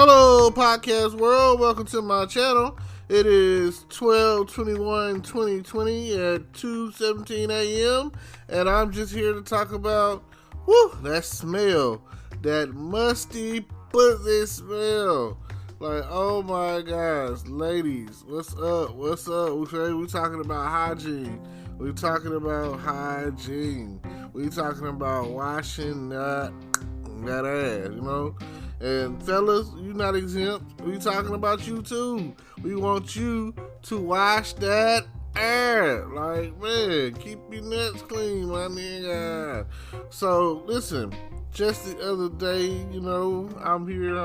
Hello, podcast world. Welcome to my channel. It is 12/21/2020 at 2:17 a.m. and I'm just here to talk about that smell, that musty pussy smell. Like, oh my gosh, ladies, what's up? What's up? We talking about hygiene. We talking about hygiene. We talking about washing that ass, you know. And fellas, you not exempt. We talking about you too. We want you to wash that ass. Like, man, keep your nuts clean, my nigga. So, listen, just the other day, you know, I'm here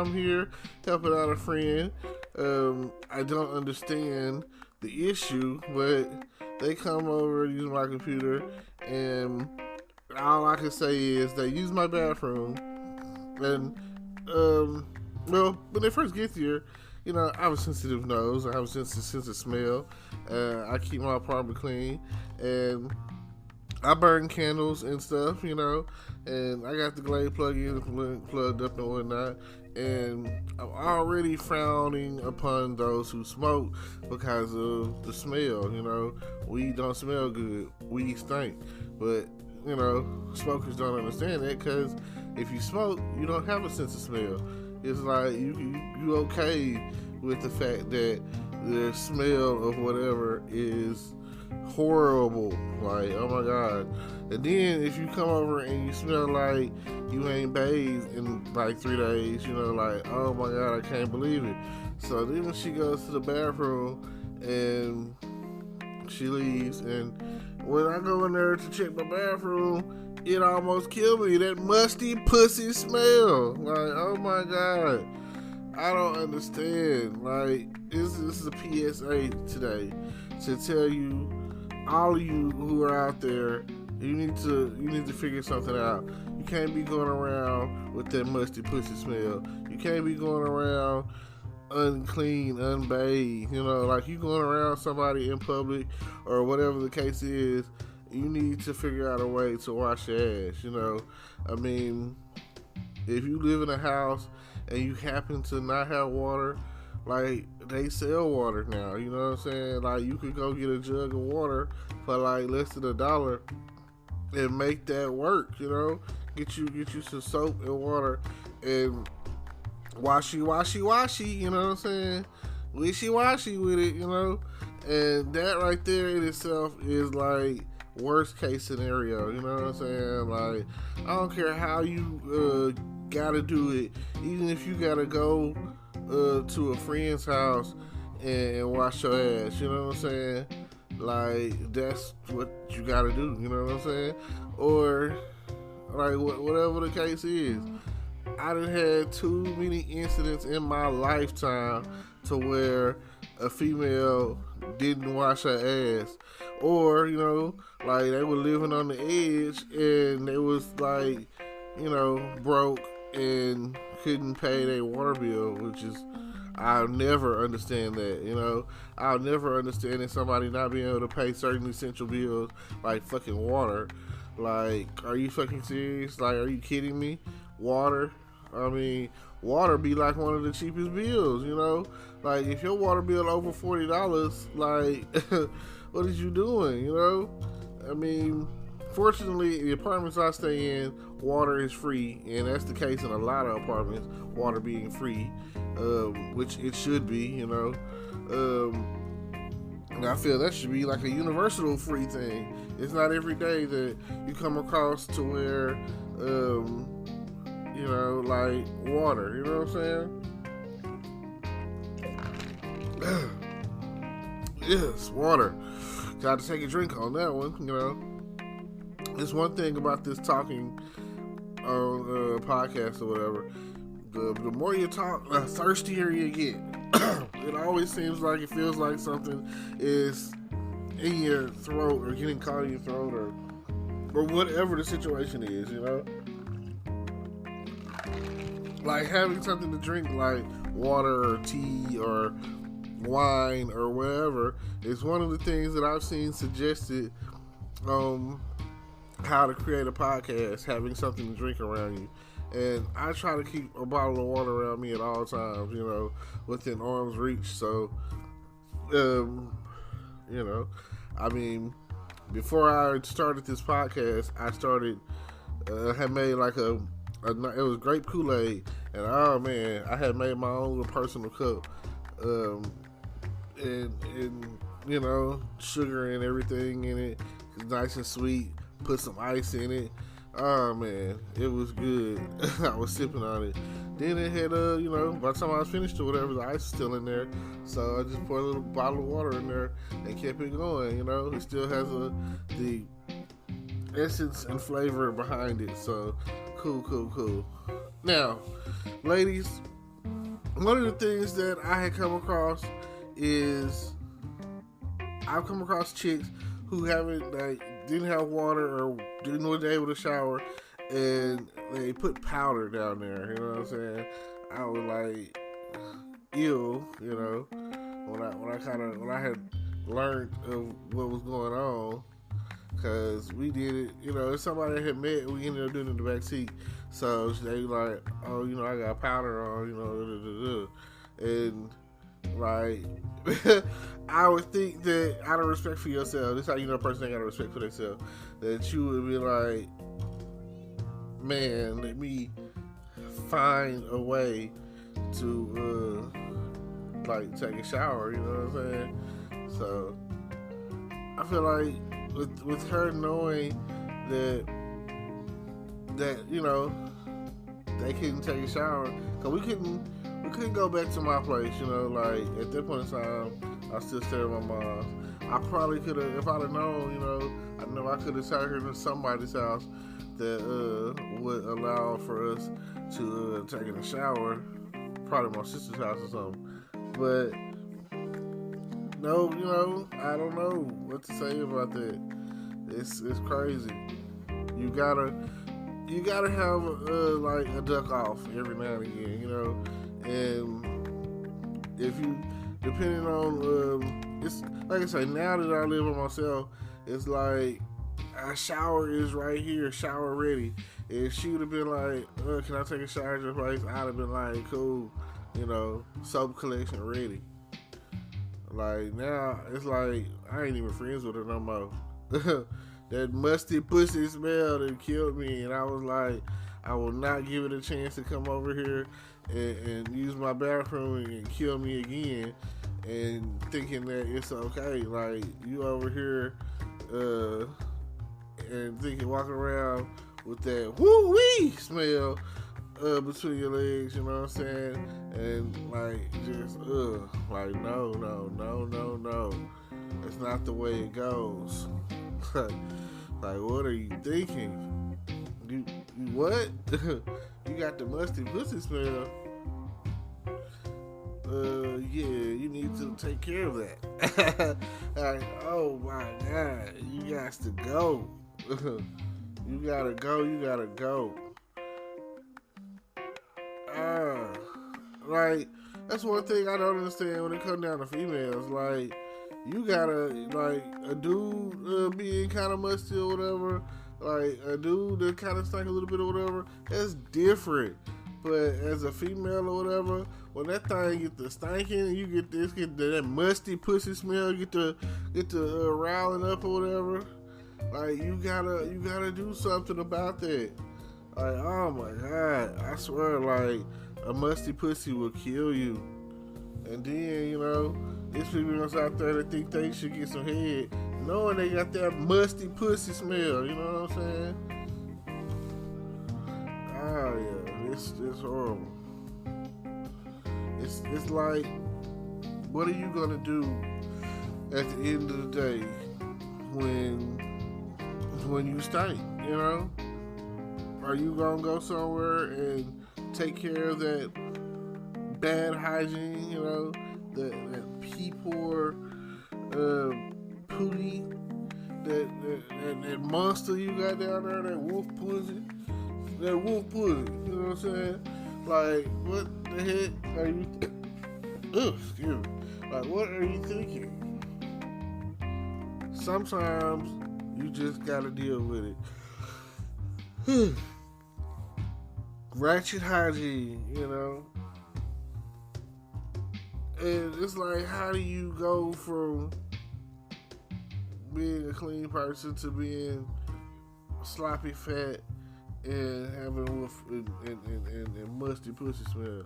helping out a friend. I don't understand the issue, but they come over, use my computer, and all I can say is they use my bathroom. And well, when they first get here, you know, I have a sensitive nose. I have a sense of smell. I keep my apartment clean, and I burn candles and stuff, you know. And I got the Glade plug-in plugged up and whatnot. And I'm already frowning upon those who smoke because of the smell. You know, weed don't smell good. Weed stink. But you know, smokers don't understand that because if you smoke, you don't have a sense of smell. It's like you okay with the fact that the smell of whatever is horrible. Like, oh my God. And then if you come over and you smell like you ain't bathed in like 3 days, you know, like, oh my God, I can't believe it. So then when she goes to the bathroom and she leaves, and when I go in there to check my bathroom, it almost killed me. That musty pussy smell. Like, oh my God. I don't understand. Like, this is a PSA today to tell you, all of you who are out there, you need to figure something out. You can't be going around with that musty pussy smell. You can't be going around unclean, unbathed. You know, like you going around somebody in public or whatever the case is. You need to figure out a way to wash your ass, you know. I mean, if you live in a house and you happen to not have water, like, they sell water now, you know what I'm saying? Like, you could go get a jug of water for like less than $1 and make that work, you know. Get you some soap and water and washy, you know what I'm saying? Wishy-washy with it, you know. And that right there in itself is like worst case scenario, you know what I'm saying? Like, I don't care how you gotta do it, even if you gotta go to a friend's house and wash your ass, you know what I'm saying? Like, that's what you gotta do, you know what I'm saying? Or like whatever the case is. I done had too many incidents in my lifetime to where a female didn't wash her ass, or you know, like they were living on the edge and they was like, you know, broke and couldn't pay their water bill, which is, I'll never understand that, you know. I'll never understand that somebody not being able to pay certain essential bills like fucking water. Like, are you fucking serious? Like, are you kidding me? Water? I mean, water be like one of the cheapest bills, you know? Like, if your water bill over $40, like, what is you doing, you know? I mean, fortunately, the apartments I stay in, water is free, and that's the case in a lot of apartments, water being free, which it should be, you know? And I feel that should be like a universal free thing. It's not every day that you come across to where, you know, like water, you know what I'm saying? Yes, water. Got to take a drink on that one, you know. There's one thing about this talking on a podcast or whatever. The more you talk, the thirstier you get. It always seems like it feels like something is in your throat or getting caught in your throat or whatever the situation is, you know? Like having something to drink like water or tea or wine or whatever is one of the things that I've seen suggested how to create a podcast, having something to drink around you. and I try to keep a bottle of water around me at all times, within arm's reach. So, you know, I mean, before I started this podcast, had made like it was grape Kool-Aid, and oh man, I had made my own little personal cup, and sugar and everything in it. It's nice and sweet. Put some ice in it. Oh man, it was good. I was sipping on it. Then it had by the time I was finished or whatever, the ice was still in there. So I just poured a little bottle of water in there and kept it going. It still has the essence and flavor behind it. So cool. Now, ladies, one of the things that I had come across is I've come across chicks who didn't have water or didn't want to be able to shower, and they put powder down there. You know what I'm saying? I was like, ew. When I had learned of what was going on, because we did it. It's somebody I had met. We ended up doing it in the back seat. So they like, oh, I got powder on. And like, I would think that out of respect for yourself, this is how you know a person ain't got respect for themselves, that you would be like, man, let me find a way to take a shower. You know what I'm saying? So I feel like with her knowing that they couldn't take a shower, because we couldn't go back to my place. At that point in time, I still stayed at my mom's. I probably could have, if I'd have known, I know I could have taken her to somebody's house that would allow for us to take in a shower, probably my sister's house or something. But no, I don't know what to say about that. It's crazy. You gotta have a duck off every now and again, and if you, depending on it's like I say, now that I live with myself, it's like a shower is right here, shower ready. If she would have been like, can I take a shower at your place? I'd have been like, cool, soap collection ready. Like now, it's like I ain't even friends with her no more. That musty pussy smell that killed me, and I was like, I will not give it a chance to come over here and use my bathroom and kill me again, and thinking that it's okay. Like, you over here and thinking, walking around with that woo-wee smell between your legs, you know what I'm saying? And like, just like, no, that's not the way it goes. Like, what are you thinking? You what? You got the musty pussy smell. Yeah, you need to take care of that. Like, oh my God, you got to go. You gotta go. Like, that's one thing I don't understand when it comes down to females. Like, you gotta, like, a dude being kind of musty or whatever, like, a dude that kind of stink a little bit or whatever, that's different. But as a female or whatever, when that thing get to stinking, you get that musty pussy smell, get to riling up or whatever, like, you gotta do something about that. Like, oh my God, I swear, like, a musty pussy will kill you. And then, there's people out there that think they should get some head, knowing they got that musty pussy smell, you know what I'm saying? Oh yeah, it's horrible. It's like, what are you gonna do at the end of the day when you stink, Are you gonna go somewhere and take care of that bad hygiene, that pee-poor pooty, that monster you got down there, that wolf pussy, you know what I'm saying? Like, what the heck are you excuse me. Like, what are you thinking? Sometimes you just gotta deal with it. ratchet hygiene, and it's like, how do you go from being a clean person to being sloppy fat and having and musty pussy smell?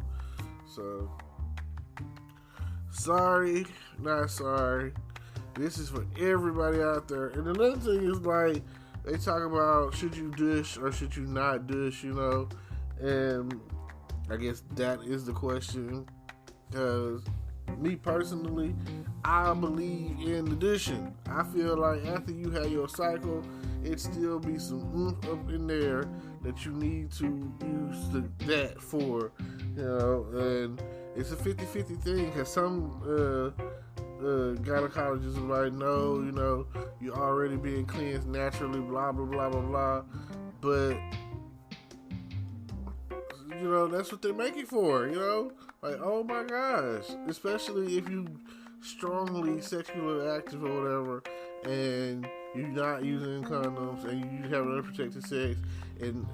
So, sorry, not sorry. This is for everybody out there. And another thing is, like, they talk about, should you douche or should you not douche, And I guess that is the question. Because me personally, I believe in the douching. I feel like after you have your cycle, it still be some oomph up in there that you need to use that for, and it's a 50-50 thing, because some gynecologists are like, no, you're already being cleansed naturally, blah, blah, blah, blah, blah, but, that's what they're making for, like, oh my gosh, especially if you strongly sexually active or whatever, and you're not using condoms, and you have unprotected sex, and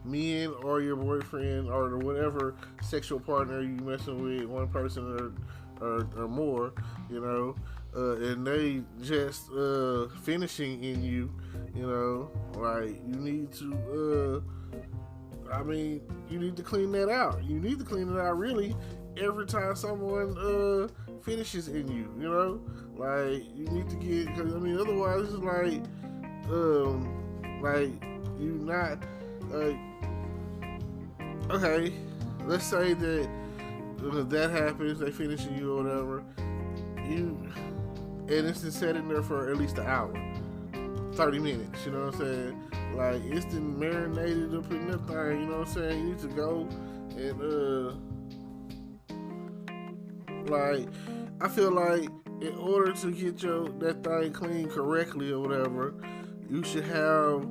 men or your boyfriend or whatever sexual partner you messing with, one person or more, and they just finishing in you, like, you need to, you need to clean that out. You need to clean it out, really, every time someone finishes in you, like, you need to get, because, otherwise it's like, you not, okay, let's say that happens, they finish in you or whatever, and it's been sitting there for at least an hour, 30 minutes, you know what I'm saying? Like, it's been marinated up in that thing, you know what I'm saying? You need to go and, like, I feel like in order to get that thing clean correctly or whatever, you should have,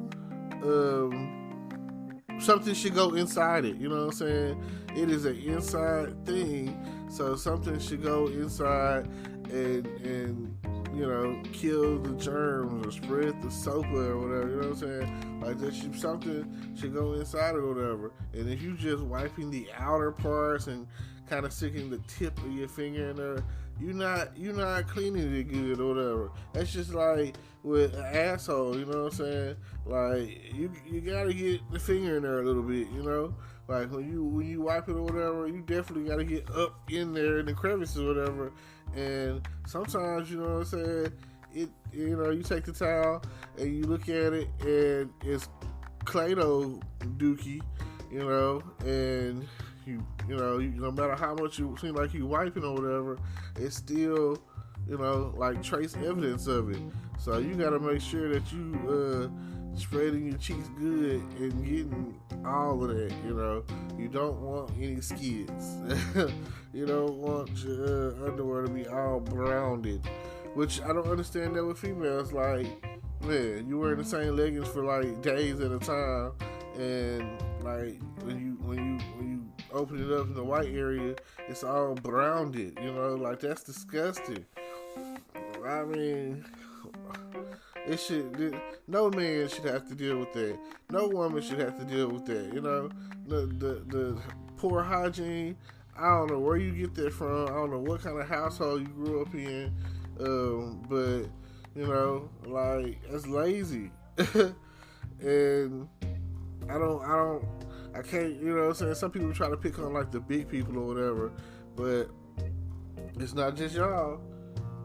something should go inside it, you know what I'm saying? It is an inside thing, so something should go inside and kill the germs or spread the soap or whatever, you know what I'm saying? Like, something should go inside or whatever. And if you just wiping the outer parts and kind of sticking the tip of your finger in there, you're not cleaning it good or whatever. That's just like with an asshole, you know what I'm saying? Like, you gotta get the finger in there a little bit, Like, when you wipe it or whatever, you definitely gotta get up in there in the crevices or whatever. And sometimes, you know what I'm saying, you take the towel and you look at it and it's Play-Doh dookie, and you no matter how much you seem like you wiping or whatever, it's still, like, trace evidence of it. So you gotta make sure that you spreading your cheeks good and getting all of that, You don't want any skids. You don't want your underwear to be all browned, which I don't understand that with females. Like, man, you wearing the same leggings for like days at a time, and like when you open it up in the white area, it's all browned, like, that's disgusting. No man should have to deal with that. No woman should have to deal with that. The poor hygiene. I don't know where you get that from. I don't know what kind of household you grew up in. But like, that's lazy. And I can't, what I'm saying? Some people try to pick on like the big people or whatever, but it's not just y'all.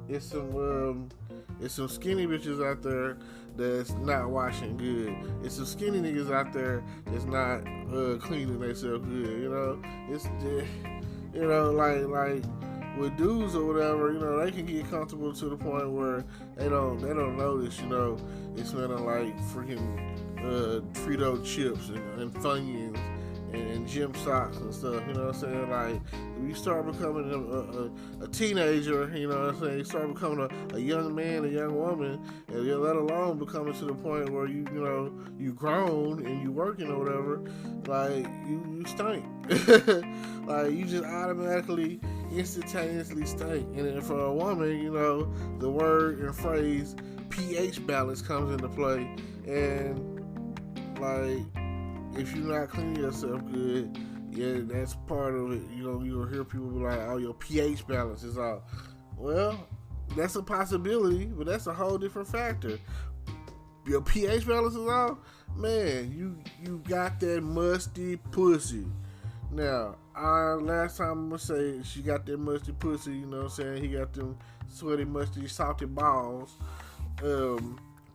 It's some skinny bitches out there that's not washing good. It's some skinny niggas out there that's not cleaning themselves good. It's like with dudes or whatever, they can get comfortable to the point where they don't notice, it's smelling like freaking Frito chips and Funyuns and gym socks and stuff, you know what I'm saying? Like, if you start becoming a teenager, you know what I'm saying? You start becoming a young man, a young woman, and let alone becoming to the point where you grown and you working or whatever, like, you stink. Like, you just automatically, instantaneously stink. And then for a woman, the word and phrase pH balance comes into play, and like, if you're not cleaning yourself good, yeah, that's part of it. You know, you'll hear people be like, "Oh, your pH balance is off." Well, that's a possibility, but that's a whole different factor. Your pH balance is off, man. You got that musty pussy. Now, last time I'm gonna say she got that musty pussy. You know what I'm saying? He got them sweaty, musty, salty balls.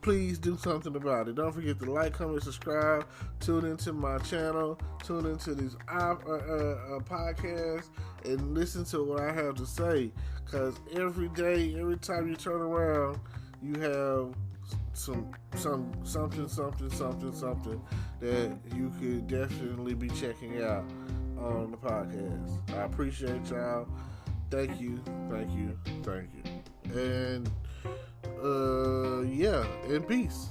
Please do something about it. Don't forget to like, comment, subscribe. Tune into my channel. Tune into these podcasts and listen to what I have to say. Cause every day, every time you turn around, you have something that you could definitely be checking out on the podcast. I appreciate y'all. Thank you. And yeah, in peace.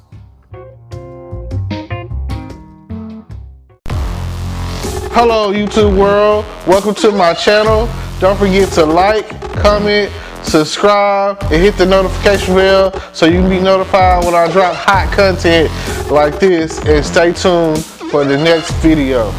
Hello, YouTube world. Welcome to my channel. Don't forget to like, comment, subscribe, and hit the notification bell so you can be notified when I drop hot content like this. And stay tuned for the next video.